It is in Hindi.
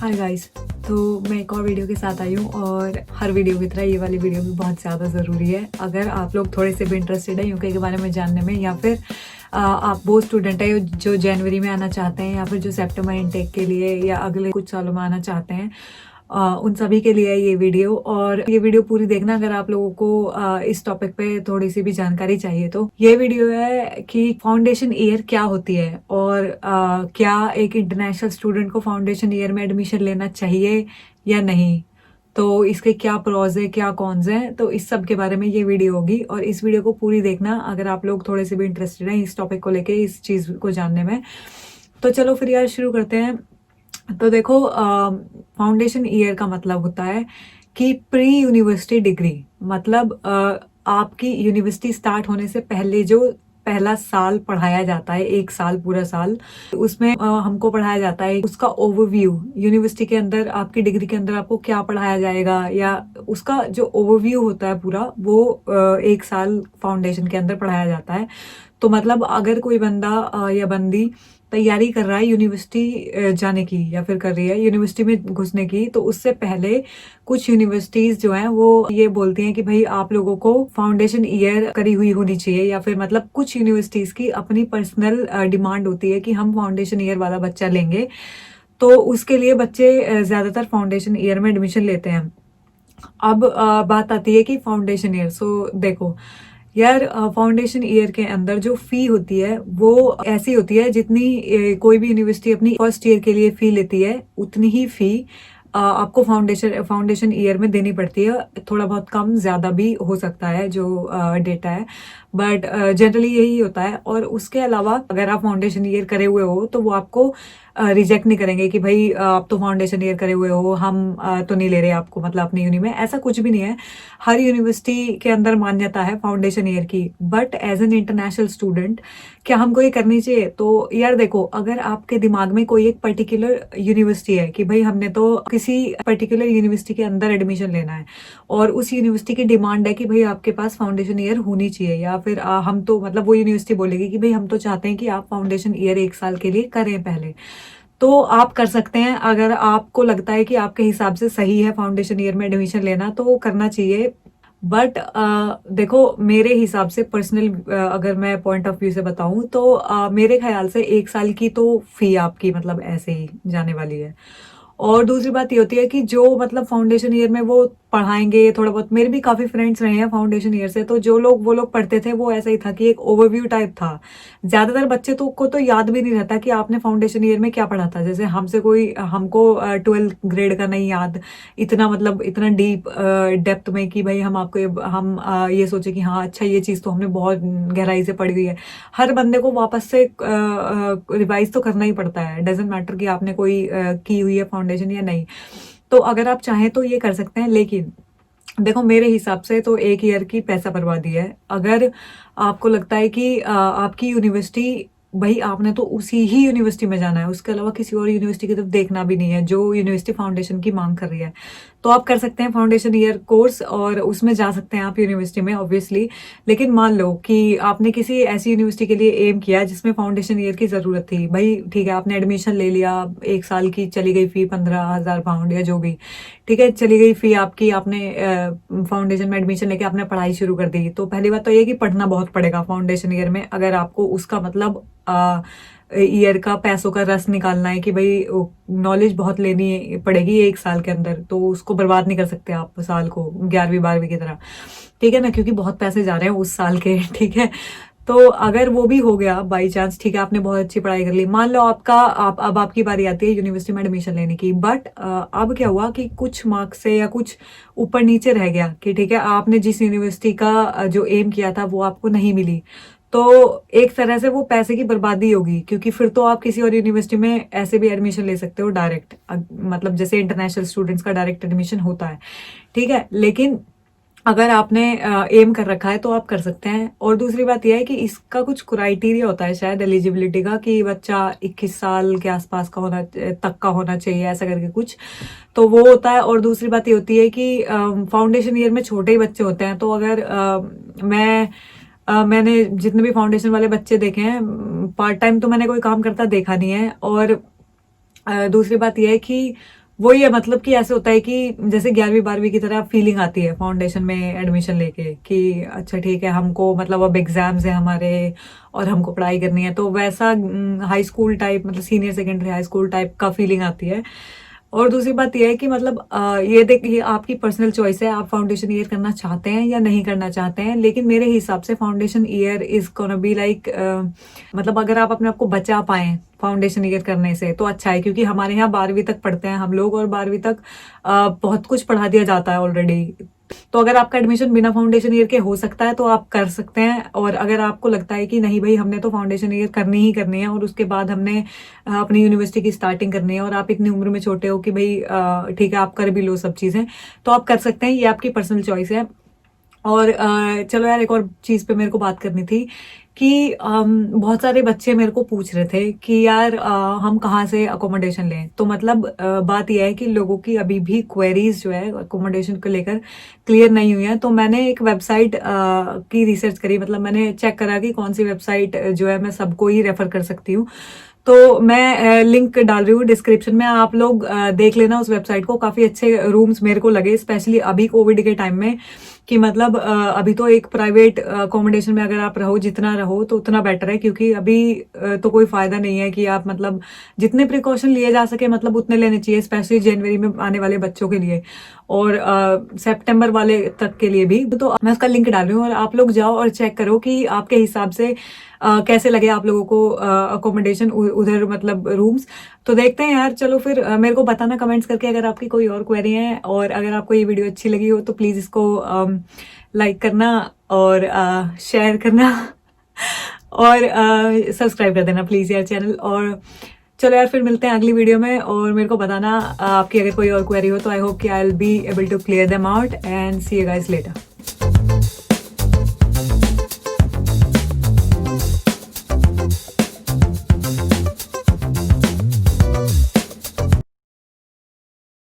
Hi guys. तो मैं एक और वीडियो के साथ आई हूँ और हर वीडियो की तरह ये वाली वीडियो भी बहुत ज़्यादा ज़रूरी है। अगर आप लोग थोड़े से भी इंटरेस्टेड है यूके के बारे में जानने में, या फिर आप वो स्टूडेंट है जो जनवरी में आना चाहते हैं, या फिर जो सितंबर इनटेक के लिए या अगले कुछ सालों में आना चाहते हैं, उन सभी के लिए है ये वीडियो। और ये वीडियो पूरी देखना अगर आप लोगों को इस टॉपिक पे थोड़ी सी भी जानकारी चाहिए। तो ये वीडियो है कि फाउंडेशन ईयर क्या होती है और क्या एक इंटरनेशनल स्टूडेंट को फाउंडेशन ईयर में एडमिशन लेना चाहिए या नहीं। तो इसके क्या प्रोज है, क्या कॉन्स हैं, तो इस सब के बारे में ये वीडियो होगी। और इस वीडियो को पूरी देखना अगर आप लोग थोड़े से भी इंटरेस्टेड हैं इस टॉपिक को लेके, इस चीज़ को जानने में। तो चलो फिर यार शुरू करते हैं। तो देखो, फाउंडेशन ईयर का मतलब होता है कि प्री यूनिवर्सिटी डिग्री, मतलब आपकी यूनिवर्सिटी स्टार्ट होने से पहले जो पहला साल पढ़ाया जाता है, एक साल पूरा साल, उसमें हमको पढ़ाया जाता है उसका ओवरव्यू। यूनिवर्सिटी के अंदर आपकी डिग्री के अंदर आपको क्या पढ़ाया जाएगा, या उसका जो ओवरव्यू होता है पूरा, वो एक साल फाउंडेशन के अंदर पढ़ाया जाता है। तो मतलब अगर कोई बंदा या बंदी तैयारी कर रहा है यूनिवर्सिटी जाने की, या फिर कर रही है यूनिवर्सिटी में घुसने की, तो उससे पहले कुछ यूनिवर्सिटीज जो हैं वो ये बोलती हैं कि भाई आप लोगों को फाउंडेशन ईयर करी हुई होनी चाहिए, या फिर मतलब कुछ यूनिवर्सिटीज की अपनी पर्सनल डिमांड होती है कि हम फाउंडेशन ईयर वाला बच्चा लेंगे। तो उसके लिए बच्चे ज्यादातर फाउंडेशन ईयर में एडमिशन लेते हैं। अब बात आती है कि फाउंडेशन ईयर। सो देखो यार, फाउंडेशन ईयर के अंदर जो फी होती है वो ऐसी होती है जितनी कोई भी यूनिवर्सिटी अपनी फर्स्ट ईयर के लिए फी लेती है, उतनी ही फी आपको फाउंडेशन ईयर में देनी पड़ती है। थोड़ा बहुत कम ज्यादा भी हो सकता है जो डेटा है, बट जनरली यही होता है। और उसके अलावा अगर आप फाउंडेशन ईयर करे हुए हो तो वो आपको रिजेक्ट नहीं करेंगे कि भाई आप तो फाउंडेशन ईयर करे हुए हो, हम तो नहीं ले रहे आपको, मतलब अपनी यूनि में। ऐसा कुछ भी नहीं है। हर यूनिवर्सिटी के अंदर मान्यता है फाउंडेशन ईयर की। But as an international student क्या हमको ये करनी चाहिए? तो यार देखो, अगर आपके दिमाग में कोई एक पर्टिकुलर यूनिवर्सिटी है कि भाई हमने तो किसी पर्टिकुलर यूनिवर्सिटी के अंदर एडमिशन लेना है, और उस यूनिवर्सिटी की डिमांड है कि भाई आपके पास फाउंडेशन ईयर होनी चाहिए, या फिर हम तो मतलब वो यूनिवर्सिटी बोलेगी कि भाई हम तो चाहते हैं कि आप फाउंडेशन ईयर एक साल के लिए करें पहले, तो आप कर सकते हैं। अगर आपको लगता है कि आपके हिसाब से सही है फाउंडेशन ईयर में एडमिशन लेना, तो वो करना चाहिए। बट देखो, मेरे हिसाब से पर्सनल अगर मैं पॉइंट ऑफ व्यू से बताऊं तो मेरे ख्याल से एक साल की तो फी आपकी मतलब ऐसे ही जाने वाली है। और दूसरी बात ये होती है कि जो मतलब फाउंडेशन ईयर में वो पढ़ाएंगे थोड़ा बहुत, मेरे भी काफी फ्रेंड्स रहे हैं फाउंडेशन ईयर से, तो जो लोग वो लोग पढ़ते थे वो ऐसा ही था कि एक ओवरव्यू टाइप था। ज्यादातर बच्चे तो को तो याद भी नहीं रहता कि आपने फाउंडेशन ईयर में क्या पढ़ा था। जैसे हमसे कोई हमको 12th ग्रेड का नहीं याद इतना, मतलब इतना डीप डेप्थ में कि भाई हम आपको हम ये सोचे कि हाँ अच्छा ये चीज तो हमने बहुत गहराई से पढ़ी हुई है। हर बंदे को वापस से रिवाइज तो करना ही पड़ता है, डजेंट मैटर कि आपने कोई की हुई है फाउंडेशन या नहीं। तो अगर आप चाहें तो ये कर सकते हैं, लेकिन देखो मेरे हिसाब से तो एक ईयर की पैसा बर्बादी है। अगर आपको लगता है कि आपकी यूनिवर्सिटी, भाई आपने तो उसी ही यूनिवर्सिटी में जाना है, उसके अलावा किसी और यूनिवर्सिटी की तरफ देखना भी नहीं है जो यूनिवर्सिटी फाउंडेशन की मांग कर रही है, तो आप कर सकते हैं फाउंडेशन ईयर कोर्स और उसमें जा सकते हैं आप यूनिवर्सिटी में ऑब्वियसली। लेकिन मान लो कि आपने किसी ऐसी यूनिवर्सिटी के लिए एम किया जिसमें फाउंडेशन ईयर की जरूरत थी, भाई ठीक है आपने एडमिशन ले लिया, एक साल की चली गई फी 15,000 पाउंड या जो भी, ठीक है चली गई फी आपकी, आपने फाउंडेशन में एडमिशन लेके आपने पढ़ाई शुरू कर दी। तो पहली बात तो ये कि पढ़ना बहुत पड़ेगा फाउंडेशन ईयर में, अगर आपको उसका मतलब ईयर का पैसों का रस निकालना है कि भाई नॉलेज बहुत लेनी पड़ेगी एक साल के अंदर, तो उसको बर्बाद नहीं कर सकते आप साल को 11वीं 12वीं की तरह, ठीक है ना, क्योंकि बहुत पैसे जा रहे हैं उस साल के ठीक है। तो अगर वो भी हो गया बाई चांस, ठीक है आपने बहुत अच्छी पढ़ाई कर ली, मान लो अब आपकी बारी आती है यूनिवर्सिटी में एडमिशन लेने की, बट अब क्या हुआ कि कुछ मार्क्स से या कुछ ऊपर नीचे रह गया कि ठीक है आपने जिस यूनिवर्सिटी का जो एम किया था वो आपको नहीं मिली, तो एक तरह से वो पैसे की बर्बादी होगी, क्योंकि फिर तो आप किसी और यूनिवर्सिटी में ऐसे भी एडमिशन ले सकते हो डायरेक्ट, मतलब जैसे इंटरनेशनल स्टूडेंट्स का डायरेक्ट एडमिशन होता है, ठीक है। लेकिन अगर आपने एम कर रखा है तो आप कर सकते हैं। और दूसरी बात यह है कि इसका कुछ क्राइटेरिया होता है शायद एलिजिबिलिटी का, कि बच्चा 21 साल के आसपास का होना तक का होना चाहिए, ऐसा करके कुछ तो वो होता है। और दूसरी बात ये होती है कि फाउंडेशन ईयर में छोटे ही बच्चे होते हैं, तो अगर मैंने जितने भी फाउंडेशन वाले बच्चे देखे हैं, पार्ट टाइम तो मैंने कोई काम करता देखा नहीं है। और दूसरी बात यह है कि वही है, मतलब कि ऐसे होता है कि जैसे 11वीं 12वीं की तरह फीलिंग आती है फाउंडेशन में एडमिशन लेके कि अच्छा ठीक है, हमको मतलब अब एग्जाम्स है हमारे और हमको पढ़ाई करनी है, तो वैसा हाई स्कूल टाइप, मतलब senior secondary high school type का फीलिंग आती है। और दूसरी बात यह है कि मतलब ये देखिए, आपकी पर्सनल चॉइस है, आप फाउंडेशन ईयर करना चाहते हैं या नहीं करना चाहते हैं, लेकिन मेरे हिसाब से foundation year is gonna be like, मतलब अगर आप अपने आप को बचा पाए फाउंडेशन ईयर करने से तो अच्छा है, क्योंकि हमारे यहाँ 12वीं तक पढ़ते हैं हम लोग, और 12वीं तक बहुत कुछ पढ़ा दिया जाता है ऑलरेडी। तो अगर आपका एडमिशन बिना फाउंडेशन ईयर के हो सकता है तो आप कर सकते हैं, और अगर आपको लगता है कि नहीं भाई हमने तो फाउंडेशन ईयर करनी ही करनी है और उसके बाद हमने अपनी यूनिवर्सिटी की स्टार्टिंग करनी है, और आप इतनी उम्र में छोटे हो कि भाई ठीक है आप कर भी लो सब चीज़ें, तो आप कर सकते हैं, ये आपकी पर्सनल चॉइस है। और चलो यार, एक और चीज़ पे मेरे को बात करनी थी कि बहुत सारे बच्चे मेरे को पूछ रहे थे कि यार हम कहाँ से अकोमोडेशन लें। तो मतलब बात यह है कि लोगों की अभी भी क्वेरीज जो है अकोमोडेशन को लेकर क्लियर नहीं हुई है। तो मैंने एक वेबसाइट की रिसर्च करी, मतलब मैंने चेक करा कि कौन सी वेबसाइट जो है मैं सबको ही रेफर कर सकती हूँ। तो मैं लिंक डाल रही हूँ डिस्क्रिप्शन में, आप लोग देख लेना उस वेबसाइट को। काफ़ी अच्छे रूम्स मेरे को लगे, स्पेशली अभी कोविड के टाइम में, कि मतलब अभी तो एक प्राइवेट अकोमोडेशन में अगर आप रहो, जितना रहो तो उतना बेटर है, क्योंकि अभी तो कोई फायदा नहीं है कि आप मतलब जितने प्रिकॉशन लिए जा सके मतलब उतने लेने चाहिए, स्पेशली जनवरी में आने वाले बच्चों के लिए और सितंबर वाले तक के लिए भी। तो मैं उसका लिंक डाल रही हूँ और आप लोग जाओ और चेक करो कि आपके हिसाब से कैसे लगे आप लोगों को अकोमोडेशन उधर, मतलब रूम्स। तो देखते हैं यार, चलो फिर मेरे को बताना कमेंट्स करके अगर आपकी कोई और क्वेरी है, और अगर आपको ये वीडियो अच्छी लगी हो तो प्लीज़ इसको लाइक करना और शेयर करना और सब्सक्राइब कर देना प्लीज़ यार चैनल। और चलो यार, फिर मिलते हैं अगली वीडियो में, और मेरे को बताना आपकी अगर कोई और क्वेरी हो तो आई होप कि I will be able to clear them out, and see you guys letter.